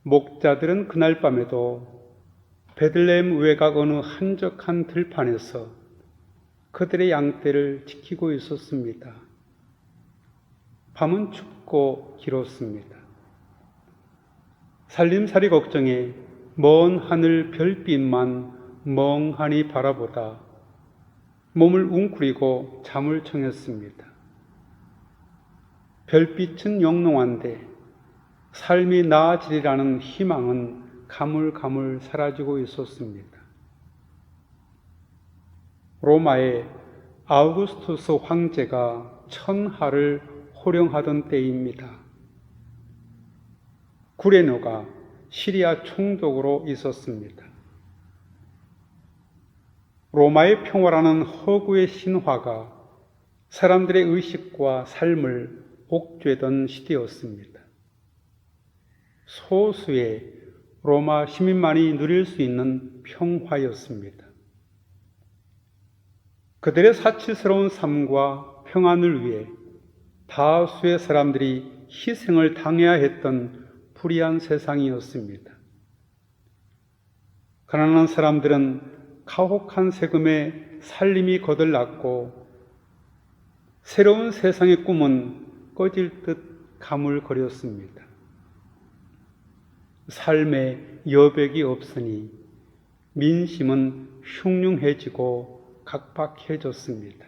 목자들은 그날 밤에도 베들레헴 외곽 어느 한적한 들판에서 그들의 양떼를 지키고 있었습니다. 밤은 춥고 길었습니다. 살림살이 걱정에 먼 하늘 별빛만 멍하니 바라보다 몸을 웅크리고 잠을 청했습니다. 별빛은 영롱한데 삶이 나아지리라는 희망은 가물가물 사라지고 있었습니다. 로마의 아우구스투스 황제가 천하를 호령하던 때입니다. 구레노가 시리아 총독으로 있었습니다. 로마의 평화라는 허구의 신화가 사람들의 의식과 삶을 옥죄던 시대였습니다. 소수의 로마 시민만이 누릴 수 있는 평화였습니다. 그들의 사치스러운 삶과 평안을 위해 다수의 사람들이 희생을 당해야 했던 불의한 세상이었습니다. 가난한 사람들은 가혹한 세금에 살림이 거들났고 새로운 세상의 꿈은 꺼질 듯 가물거렸습니다. 삶에 여백이 없으니 민심은 흉흉해지고 각박해졌습니다.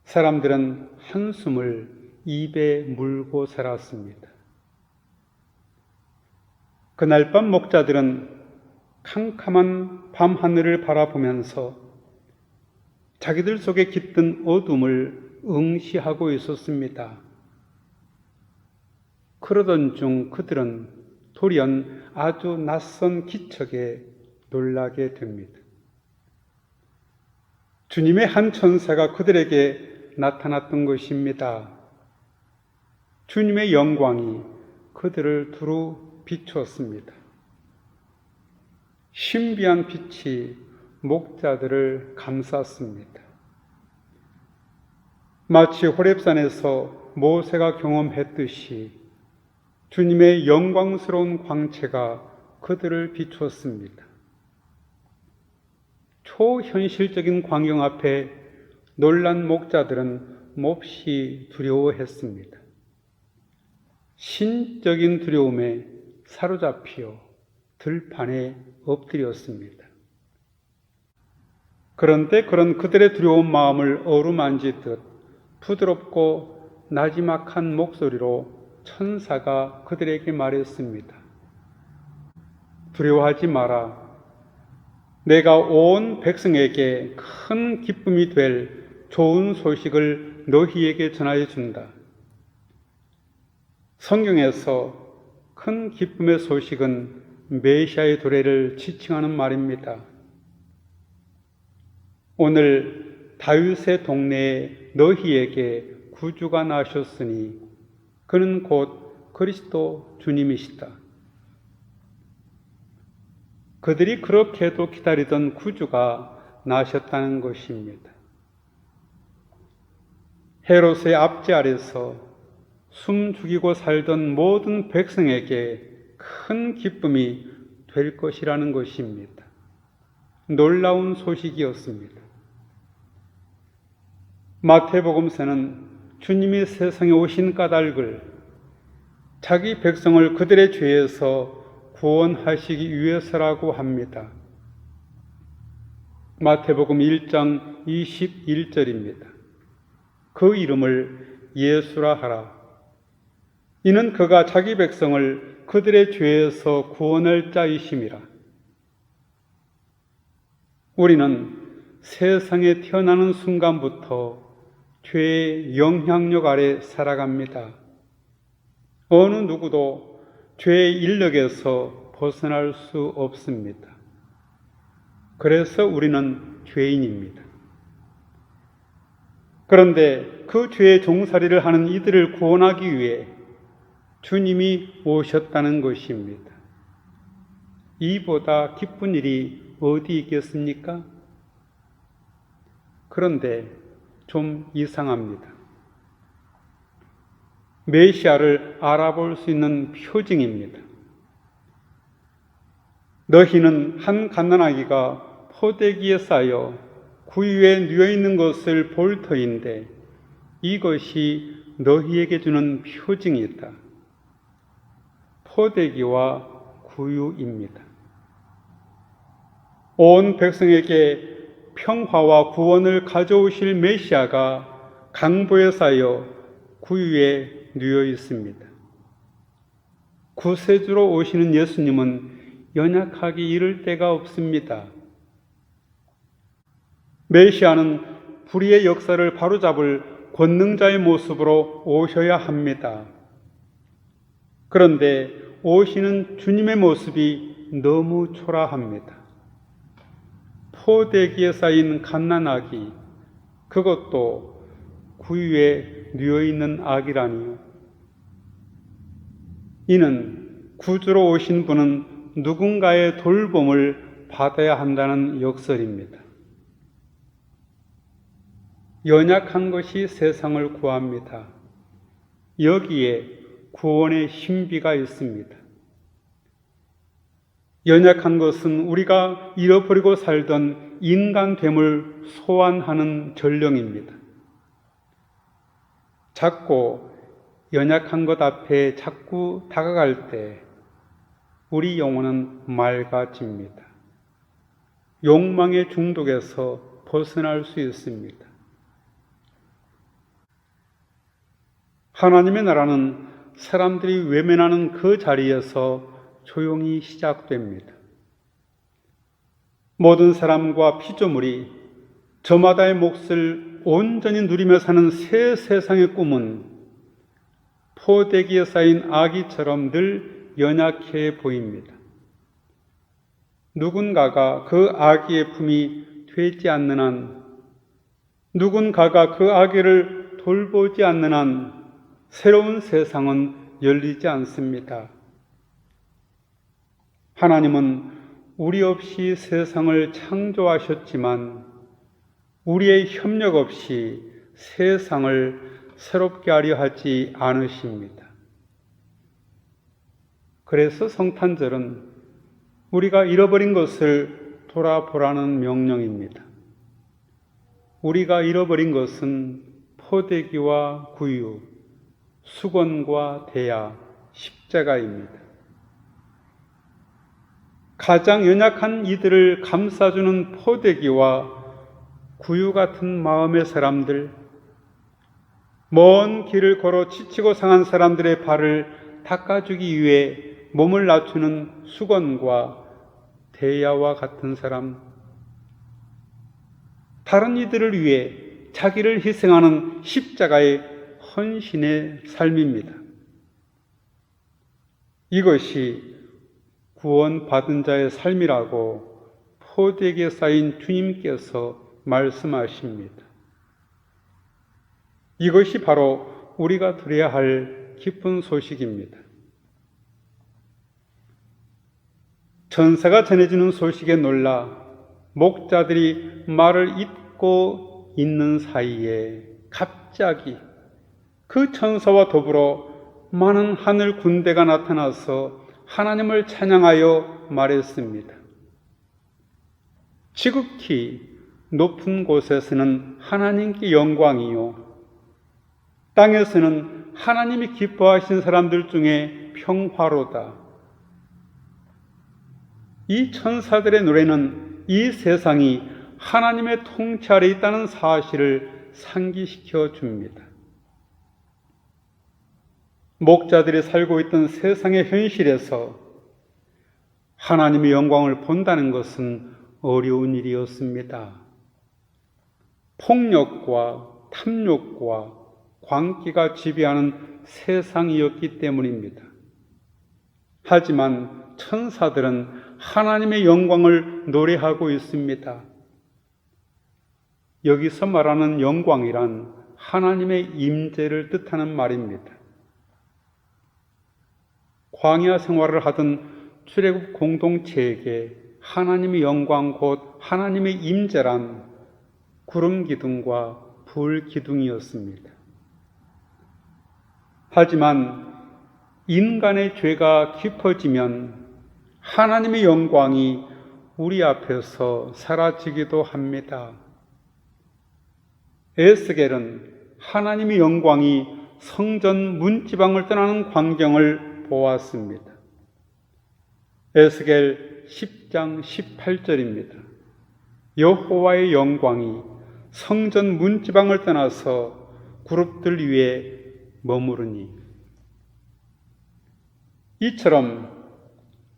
사람들은 한숨을 입에 물고 살았습니다. 그날 밤 목자들은 캄캄한 밤하늘을 바라보면서 자기들 속에 깃든 어둠을 응시하고 있었습니다. 그러던 중 그들은 돌연 아주 낯선 기척에 놀라게 됩니다. 주님의 한 천사가 그들에게 나타났던 것입니다. 주님의 영광이 그들을 두루 비추었습니다. 신비한 빛이 목자들을 감쌌습니다. 마치 호렙산에서 모세가 경험했듯이 주님의 영광스러운 광채가 그들을 비추었습니다. 초현실적인 광경 앞에 놀란 목자들은 몹시 두려워했습니다. 신적인 두려움에 사로잡혀 들판에 엎드렸습니다. 그런데 그런 그들의 두려운 마음을 어루만지듯 부드럽고 나지막한 목소리로 천사가 그들에게 말했습니다. 두려워하지 마라. 내가 온 백성에게 큰 기쁨이 될 좋은 소식을 너희에게 전하여 준다. 성경에서 큰 기쁨의 소식은 메시아의 도래를 지칭하는 말입니다. 오늘 다윗의 동네에 너희에게 구주가 나셨으니 그는 곧 그리스도 주님이시다. 그들이 그렇게도 기다리던 구주가 나셨다는 것입니다. 헤롯의 압제 아래서 숨 죽이고 살던 모든 백성에게 큰 기쁨이 될 것이라는 것입니다. 놀라운 소식이었습니다. 마태복음서는 주님이 세상에 오신 까닭을 자기 백성을 그들의 죄에서 구원하시기 위해서라고 합니다. 마태복음 1장 21절입니다. 그 이름을 예수라 하라. 이는 그가 자기 백성을 그들의 죄에서 구원할 자이심이라. 우리는 세상에 태어나는 순간부터 죄의 영향력 아래 살아갑니다. 어느 누구도 죄의 인력에서 벗어날 수 없습니다. 그래서 우리는 죄인입니다. 그런데 그 죄의 종살이를 하는 이들을 구원하기 위해 주님이 오셨다는 것입니다. 이보다 기쁜 일이 어디 있겠습니까? 그런데 좀 이상합니다. 메시아를 알아볼 수 있는 표징입니다. 너희는 한 갓난아기가 포대기에 쌓여 구유에 누워있는 것을 볼 터인데 이것이 너희에게 주는 표징이다. 포대기와 구유입니다. 온 백성에게 평화와 구원을 가져오실 메시아가 강보에 쌓여 구유에 누워 있습니다. 구세주로 오시는 예수님은 연약하기 이를 데가 없습니다. 메시아는 불의의 역사를 바로잡을 권능자의 모습으로 오셔야 합니다. 그런데 오시는 주님의 모습이 너무 초라합니다. 포대기에 쌓인 갓난아기, 그것도 구유에 누워있는 아기라니요. 이는 구주로 오신 분은 누군가의 돌봄을 받아야 한다는 역설입니다. 연약한 것이 세상을 구합니다. 여기에 구원의 신비가 있습니다. 연약한 것은 우리가 잃어버리고 살던 인간됨을 소환하는 전령입니다. 자꾸 연약한 것 앞에 자꾸 다가갈 때 우리 영혼은 맑아집니다. 욕망의 중독에서 벗어날 수 있습니다. 하나님의 나라는 사람들이 외면하는 그 자리에서 조용히 시작됩니다. 모든 사람과 피조물이 저마다의 몫을 온전히 누리며 사는 새 세상의 꿈은 포대기에 쌓인 아기처럼 늘 연약해 보입니다. 누군가가 그 아기의 품이 되지 않는 한, 누군가가 그 아기를 돌보지 않는 한 새로운 세상은 열리지 않습니다. 하나님은 우리 없이 세상을 창조하셨지만 우리의 협력 없이 세상을 새롭게 하려 하지 않으십니다. 그래서 성탄절은 우리가 잃어버린 것을 돌아보라는 명령입니다. 우리가 잃어버린 것은 포대기와 구유, 수건과 대야, 십자가입니다. 가장 연약한 이들을 감싸주는 포대기와 구유 같은 마음의 사람들, 먼 길을 걸어 지치고 상한 사람들의 발을 닦아주기 위해 몸을 낮추는 수건과 대야와 같은 사람, 다른 이들을 위해 자기를 희생하는 십자가의 헌신의 삶입니다. 이것이 구원받은 자의 삶이라고 포대기에 쌓인 주님께서 말씀하십니다. 이것이 바로 우리가 들어야 할 기쁜 소식입니다. 천사가 전해주는 소식에 놀라 목자들이 말을 잇고 있는 사이에 갑자기 그 천사와 더불어 많은 하늘 군대가 나타나서 하나님을 찬양하여 말했습니다. 지극히 높은 곳에서는 하나님께 영광이요, 땅에서는 하나님이 기뻐하신 사람들 중에 평화로다. 이 천사들의 노래는 이 세상이 하나님의 통치 아래 있다는 사실을 상기시켜 줍니다. 목자들이 살고 있던 세상의 현실에서 하나님의 영광을 본다는 것은 어려운 일이었습니다. 폭력과 탐욕과 광기가 지배하는 세상이었기 때문입니다. 하지만 천사들은 하나님의 영광을 노래하고 있습니다. 여기서 말하는 영광이란 하나님의 임재를 뜻하는 말입니다. 광야 생활을 하던 출애굽 공동체에게 하나님의 영광 곧 하나님의 임재란 구름 기둥과 불 기둥이었습니다. 하지만 인간의 죄가 깊어지면 하나님의 영광이 우리 앞에서 사라지기도 합니다. 에스겔은 하나님의 영광이 성전 문지방을 떠나는 광경을 보았습니다. 에스겔 10장 18절입니다. 여호와의 영광이 성전 문지방을 떠나서 그룹들 위에 머무르니. 이처럼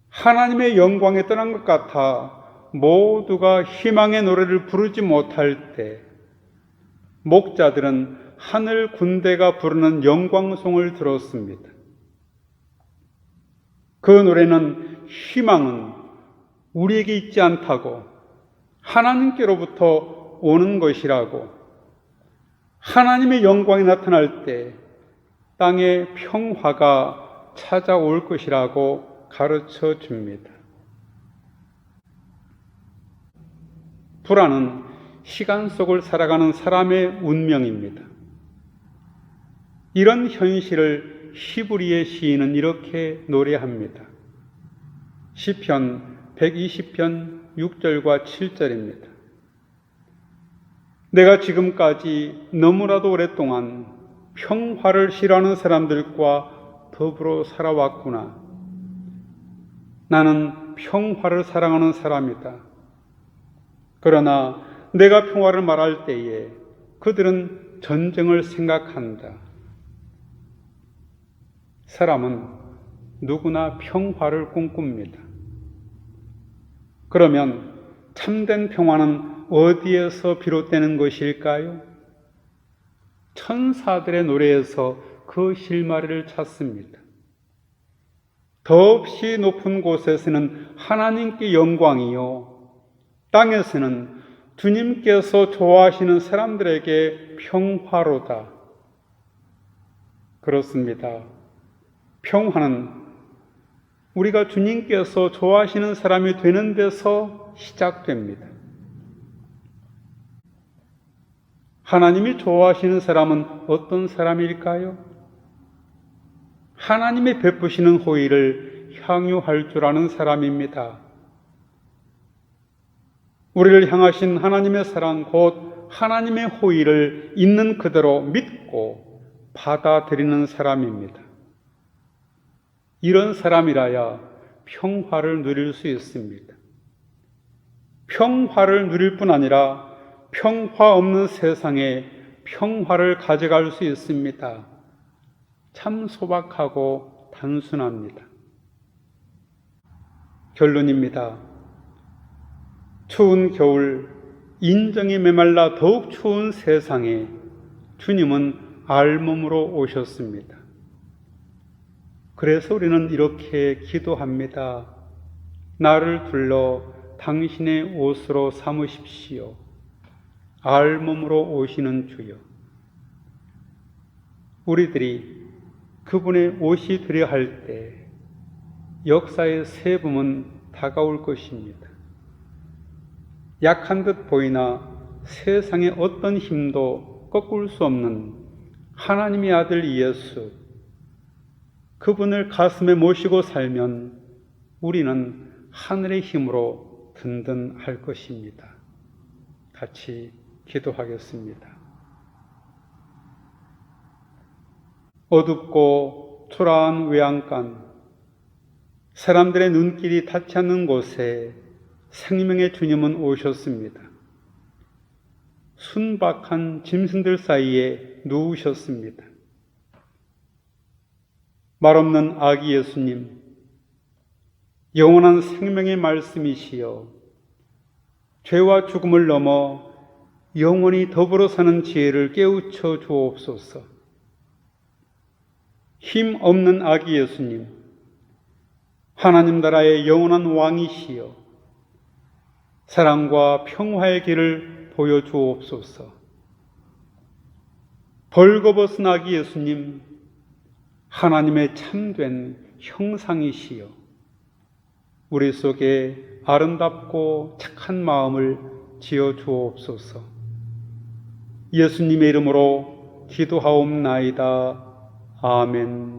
하나님의 영광에 떠난 것 같아 모두가 희망의 노래를 부르지 못할 때 목자들은 하늘 군대가 부르는 영광송을 들었습니다. 그 노래는 희망은 우리에게 있지 않다고 하나님께로부터 오는 것이라고, 하나님의 영광이 나타날 때 땅에 평화가 찾아올 것이라고 가르쳐 줍니다. 불안은 시간 속을 살아가는 사람의 운명입니다. 이런 현실을 히브리의 시인은 이렇게 노래합니다. 시편 120편 6절과 7절입니다. 내가 지금까지 너무나도 오랫동안 평화를 싫어하는 사람들과 더불어 살아왔구나. 나는 평화를 사랑하는 사람이다. 그러나 내가 평화를 말할 때에 그들은 전쟁을 생각한다. 사람은 누구나 평화를 꿈꿉니다. 그러면 참된 평화는 어디에서 비롯되는 것일까요? 천사들의 노래에서 그 실마리를 찾습니다. 더없이 높은 곳에서는 하나님께 영광이요, 땅에서는 주님께서 좋아하시는 사람들에게 평화로다. 그렇습니다. 평화는 우리가 주님께서 좋아하시는 사람이 되는 데서 시작됩니다. 하나님이 좋아하시는 사람은 어떤 사람일까요? 하나님이 베푸시는 호의를 향유할 줄 아는 사람입니다. 우리를 향하신 하나님의 사랑, 곧 하나님의 호의를 있는 그대로 믿고 받아들이는 사람입니다. 이런 사람이라야 평화를 누릴 수 있습니다. 평화를 누릴 뿐 아니라 평화 없는 세상에 평화를 가져갈 수 있습니다. 참 소박하고 단순합니다. 결론입니다. 추운 겨울, 인정이 메말라 더욱 추운 세상에 주님은 알몸으로 오셨습니다. 그래서 우리는 이렇게 기도합니다. 나를 둘러 당신의 옷으로 삼으십시오. 알몸으로 오시는 주여. 우리들이 그분의 옷이 되려 할 때 역사의 새 붐은 다가올 것입니다. 약한 듯 보이나 세상의 어떤 힘도 꺾을 수 없는 하나님의 아들 예수, 그분을 가슴에 모시고 살면 우리는 하늘의 힘으로 든든할 것입니다. 같이 기도하겠습니다. 어둡고 초라한 외양간, 사람들의 눈길이 닿지 않는 곳에 생명의 주님은 오셨습니다. 순박한 짐승들 사이에 누우셨습니다. 말없는 아기 예수님, 영원한 생명의 말씀이시여, 죄와 죽음을 넘어 영원히 더불어 사는 지혜를 깨우쳐 주옵소서. 힘 없는 아기 예수님, 하나님 나라의 영원한 왕이시여, 사랑과 평화의 길을 보여주옵소서. 벌거벗은 아기 예수님, 하나님의 참된 형상이시여, 우리 속에 아름답고 착한 마음을 지어 주옵소서. 예수님의 이름으로 기도하옵나이다. 아멘.